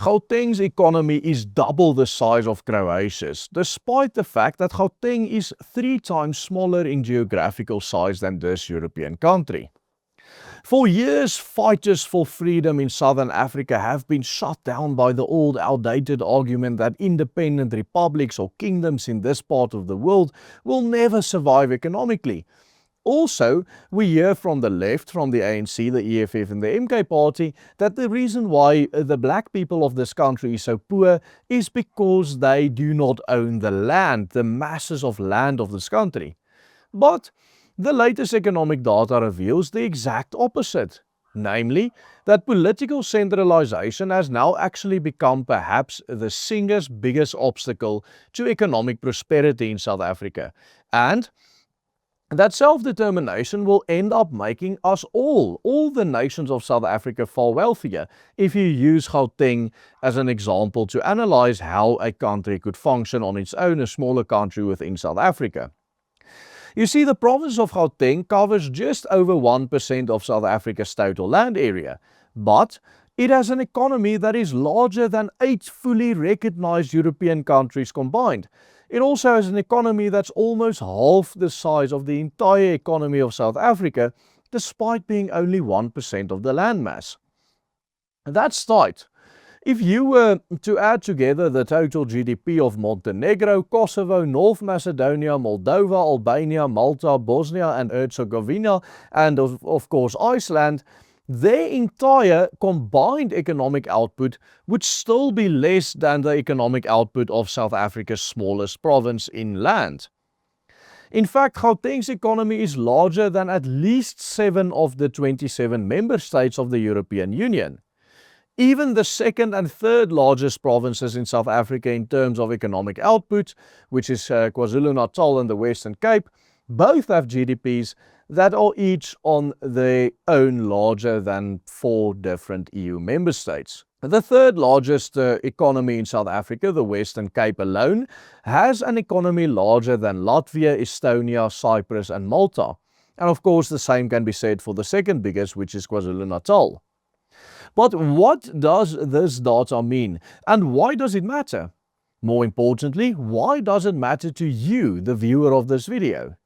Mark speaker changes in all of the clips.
Speaker 1: Gauteng's economy is double the size of Croatia's, despite the fact that Gauteng is 3 times smaller in geographical size than this European country. For years, fighters for freedom in Southern Africa have been shut down by the old outdated argument that independent republics or kingdoms in this part of the world will never survive economically. Also, we hear from the left, from the ANC, the EFF and the MK party, that the reason why the black people of this country is so poor is because they do not own the land, the masses of land of this country. But the latest economic data reveals the exact opposite, namely that political centralization has now actually become perhaps the single biggest obstacle to economic prosperity in South Africa, and that self-determination will end up making us all the nations of South Africa, far wealthier if you use Gauteng as an example to analyze how a country could function on its own, a smaller country within South Africa. You see, the province of Gauteng covers just over 1% of South Africa's total land area, but it has an economy that is larger than 8 fully recognized European countries combined. It also has an economy that's almost half the size of the entire economy of South Africa, despite being only 1% of the landmass. That's tight. If you were to add together the total GDP of Montenegro, Kosovo, North Macedonia, Moldova, Albania, Malta, Bosnia and Herzegovina, and of course Iceland, their entire combined economic output would still be less than the economic output of South Africa's smallest province inland. In fact, Gauteng's economy is larger than at least 7 of the 27 member states of the European Union. Even the second and third largest provinces in South Africa in terms of economic output, which is KwaZulu-Natal and the Western Cape, both have GDPs that are each on their own larger than 4 different EU member states. The third largest economy in South Africa, the Western Cape alone, has an economy larger than Latvia, Estonia, Cyprus and Malta. And of course the same can be said for the second biggest, which is KwaZulu-Natal. But what does this data mean, and why does it matter? More importantly, why does it matter to you, the viewer of this video?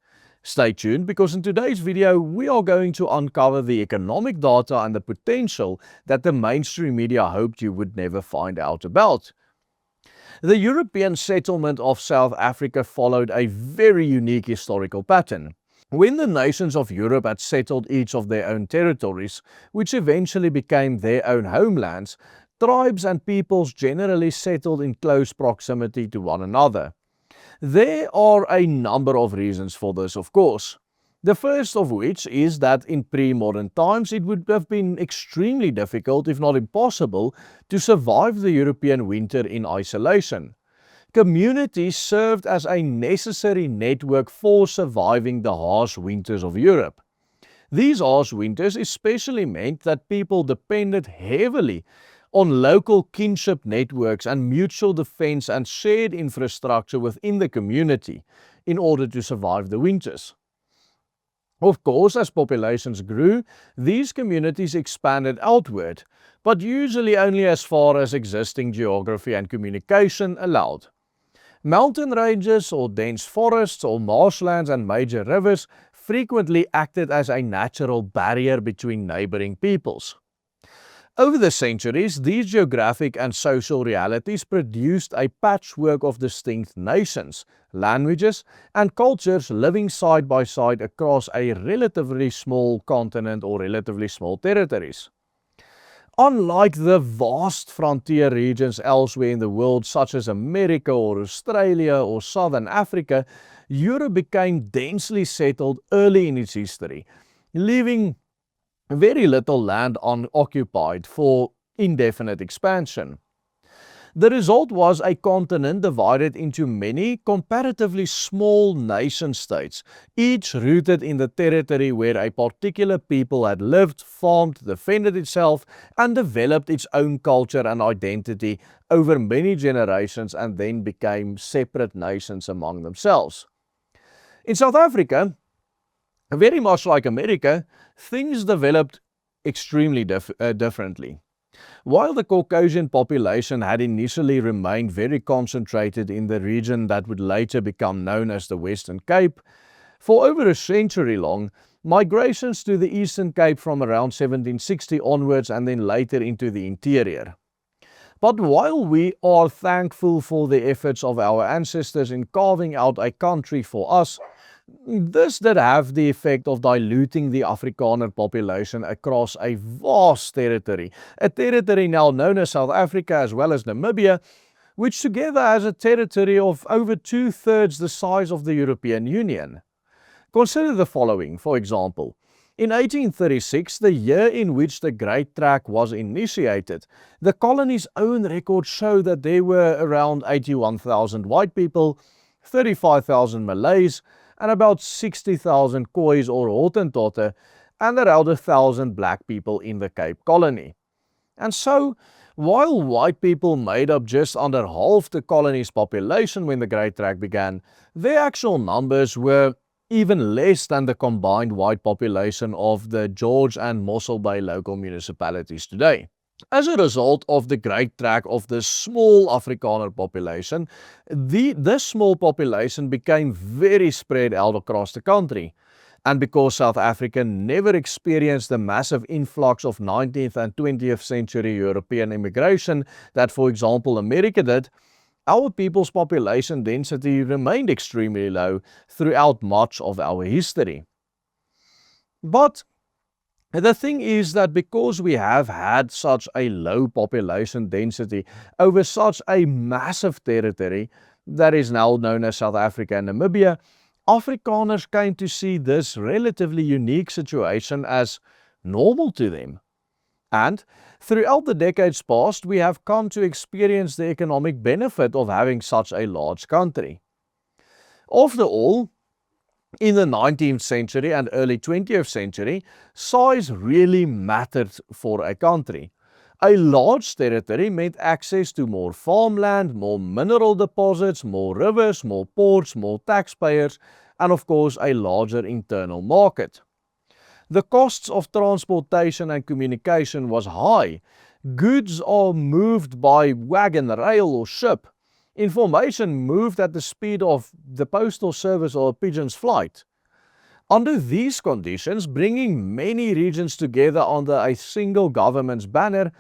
Speaker 1: Stay tuned, because in today's video we are going to uncover the economic data and the potential that the mainstream media hoped you would never find out about. The European settlement of South Africa followed a very unique historical pattern. When the nations of Europe had settled each of their own territories, which eventually became their own homelands, tribes and peoples generally settled in close proximity to one another. There are a number of reasons for this, of course. The first of which is that in pre-modern times it would have been extremely difficult, if not impossible, to survive the European winter in isolation. Communities served as a necessary network for surviving the harsh winters of Europe. These harsh winters especially meant that people depended heavily on local kinship networks and mutual defense and shared infrastructure within the community in order to survive the winters. Of course, as populations grew, these communities expanded outward, but usually only as far as existing geography and communication allowed. Mountain ranges or dense forests or marshlands and major rivers frequently acted as a natural barrier between neighboring peoples. Over the centuries, these geographic and social realities produced a patchwork of distinct nations, languages, and cultures living side by side across a relatively small continent or relatively small territories. Unlike the vast frontier regions elsewhere in the world, such as America or Australia or Southern Africa, Europe became densely settled early in its history, leaving very little land unoccupied for indefinite expansion. The result was a continent divided into many comparatively small nation-states, each rooted in the territory where a particular people had lived, farmed, defended itself, and developed its own culture and identity over many generations, and then became separate nations among themselves. In South Africa, very much like America, things developed extremely differently. While the Caucasian population had initially remained very concentrated in the region that would later become known as the Western Cape, for over a century long, migrations to the Eastern Cape from around 1760 onwards and then later into the interior. But while we are thankful for the efforts of our ancestors in carving out a country for us, this did have the effect of diluting the Afrikaner population across a vast territory, a territory now known as South Africa as well as Namibia, which together has a territory of over 2/3 the size of the European Union. Consider the following, for example. In 1836, the year in which the Great Track was initiated, the colony's own records show that there were around 81,000 white people, 35,000 Malays, and about 60,000 Khois or Hottentotte, and around 1,000 black people in the Cape Colony. And so, while white people made up just under half the colony's population when the Great Track began, their actual numbers were even less than the combined white population of the George and Mossel Bay local municipalities today. As a result of the Great Track of the small Afrikaner population, this small population became very spread out across the country. And because South Africa never experienced the massive influx of 19th and 20th century European immigration that, for example, America did, our people's population density remained extremely low throughout much of our history. But the thing is that because we have had such a low population density over such a massive territory that is now known as South Africa and Namibia, Afrikaners came to see this relatively unique situation as normal to them. And throughout the decades past, we have come to experience the economic benefit of having such a large country. After all, in the 19th century and early 20th century, size really mattered for a country. A large territory meant access to more farmland, more mineral deposits, more rivers, more ports, more taxpayers, and of course a larger internal market. The costs of transportation and communication was high. Goods are moved by wagon, rail or ship. Information moved at the speed of the postal service or a pigeon's flight. Under these conditions, bringing many regions together under a single government's banner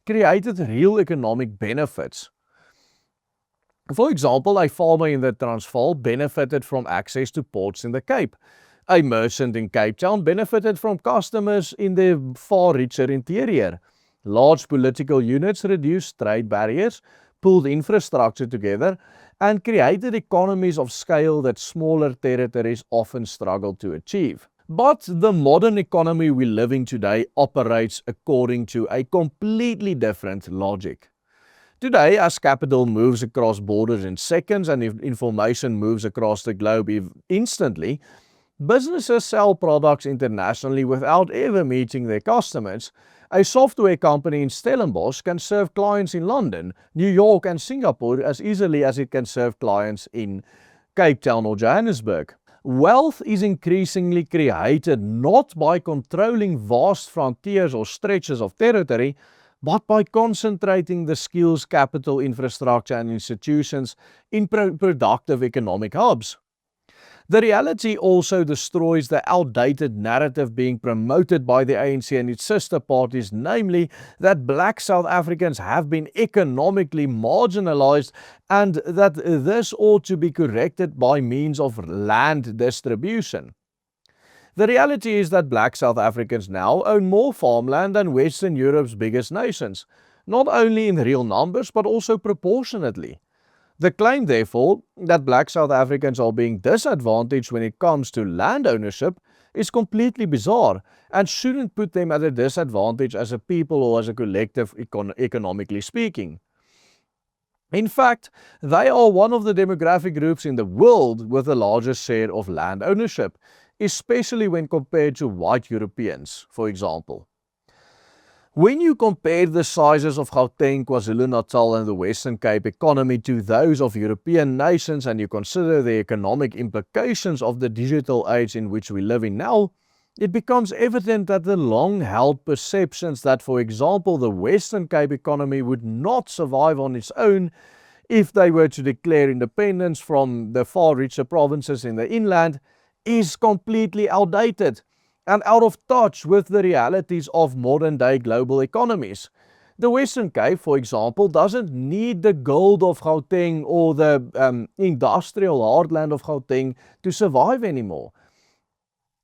Speaker 1: created real economic benefits. For example, a farmer in the Transvaal benefited from access to ports in the Cape. A merchant in Cape Town benefited from customers in the far richer interior. Large political units reduced trade barriers, pulled infrastructure together, and created economies of scale that smaller territories often struggle to achieve. But the modern economy we live in today operates according to a completely different logic. Today, as capital moves across borders in seconds and information moves across the globe instantly, businesses sell products internationally without ever meeting their customers. A software company in Stellenbosch can serve clients in London, New York and Singapore as easily as it can serve clients in Cape Town or Johannesburg. Wealth is increasingly created not by controlling vast frontiers or stretches of territory, but by concentrating the skills, capital, infrastructure and institutions in productive economic hubs. The reality also destroys the outdated narrative being promoted by the ANC and its sister parties, namely that black South Africans have been economically marginalized and that this ought to be corrected by means of land distribution. The reality is that black South Africans now own more farmland than Western Europe's biggest nations, not only in real numbers but also proportionately. The claim, therefore, that black South Africans are being disadvantaged when it comes to land ownership is completely bizarre and shouldn't put them at a disadvantage as a people or as a collective economically speaking. In fact, they are one of the demographic groups in the world with the largest share of land ownership, especially when compared to white Europeans, for example. When you compare the sizes of Gauteng, KwaZulu-Natal and the Western Cape economy to those of European nations and you consider the economic implications of the digital age in which we live in now, it becomes evident that the long-held perceptions that, for example, the Western Cape economy would not survive on its own if they were to declare independence from the far richer provinces in the inland is completely outdated and out of touch with the realities of modern-day global economies. The Western Cape, for example, doesn't need the gold of Gauteng or the industrial heartland of Gauteng to survive anymore.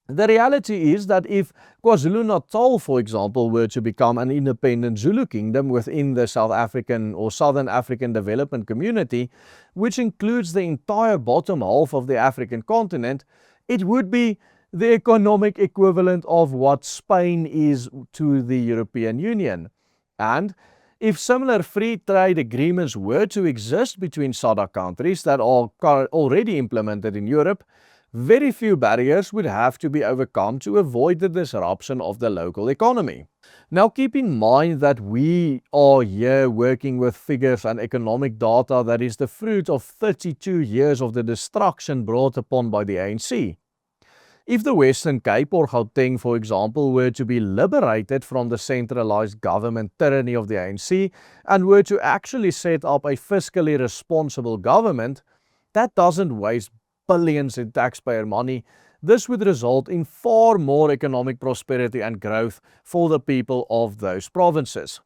Speaker 1: The reality is that if KwaZulu-Natal, for example, were to become an independent Zulu kingdom within the South African or Southern African Development Community, which includes the entire bottom half of the African continent, it would be the economic equivalent of what Spain is to the European Union. And if similar free trade agreements were to exist between SADC countries that are already implemented in Europe, very few barriers would have to be overcome to avoid the disruption of the local economy. Now keep in mind that we are here working with figures and economic data that is the fruit of 32 years of the destruction brought upon by the ANC. If the Western Cape or Gauteng, for example, were to be liberated from the centralized government tyranny of the ANC and were to actually set up a fiscally responsible government that doesn't waste billions in taxpayer money, this would result in far more economic prosperity and growth for the people of those provinces.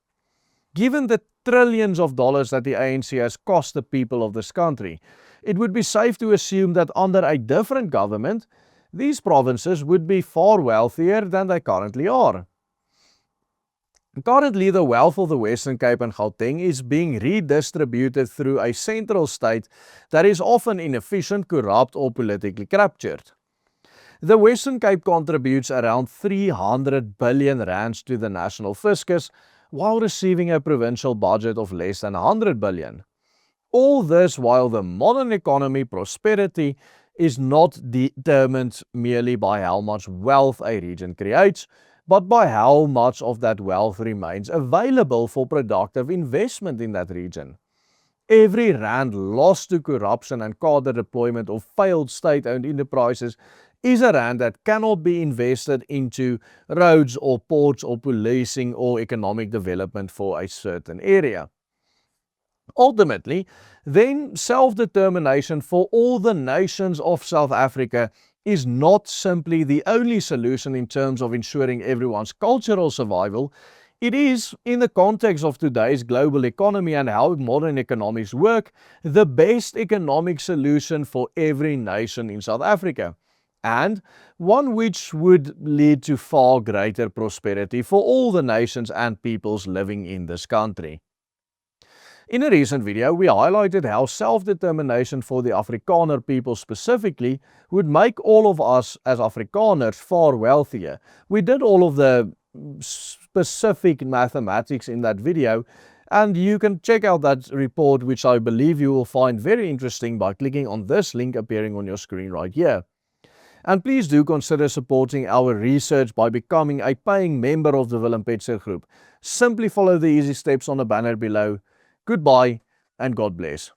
Speaker 1: Given the trillions of dollars that the ANC has cost the people of this country, it would be safe to assume that under a different government, these provinces would be far wealthier than they currently are. Currently, the wealth of the Western Cape and Gauteng is being redistributed through a central state that is often inefficient, corrupt, or politically captured. The Western Cape contributes around 300 billion rands to the national fiscus, while receiving a provincial budget of less than 100 billion. All this while the modern economy prosperity is not determined merely by how much wealth a region creates, but by how much of that wealth remains available for productive investment in that region. Every rand lost to corruption and cadre deployment of failed state-owned enterprises is a rand that cannot be invested into roads or ports or policing or economic development for a certain area. Ultimately, then self-determination for all the nations of South Africa is not simply the only solution in terms of ensuring everyone's cultural survival. It is, in the context of today's global economy and how modern economics work, the best economic solution for every nation in South Africa, and one which would lead to far greater prosperity for all the nations and peoples living in this country. In a recent video, we highlighted how self-determination for the Afrikaner people specifically would make all of us as Afrikaners far wealthier. We did all of the specific mathematics in that video, and you can check out that report, which I believe you will find very interesting by clicking on this link appearing on your screen right here. And please do consider supporting our research by becoming a paying member of the Willem Petscher Group. Simply follow the easy steps on the banner below. Goodbye and God bless.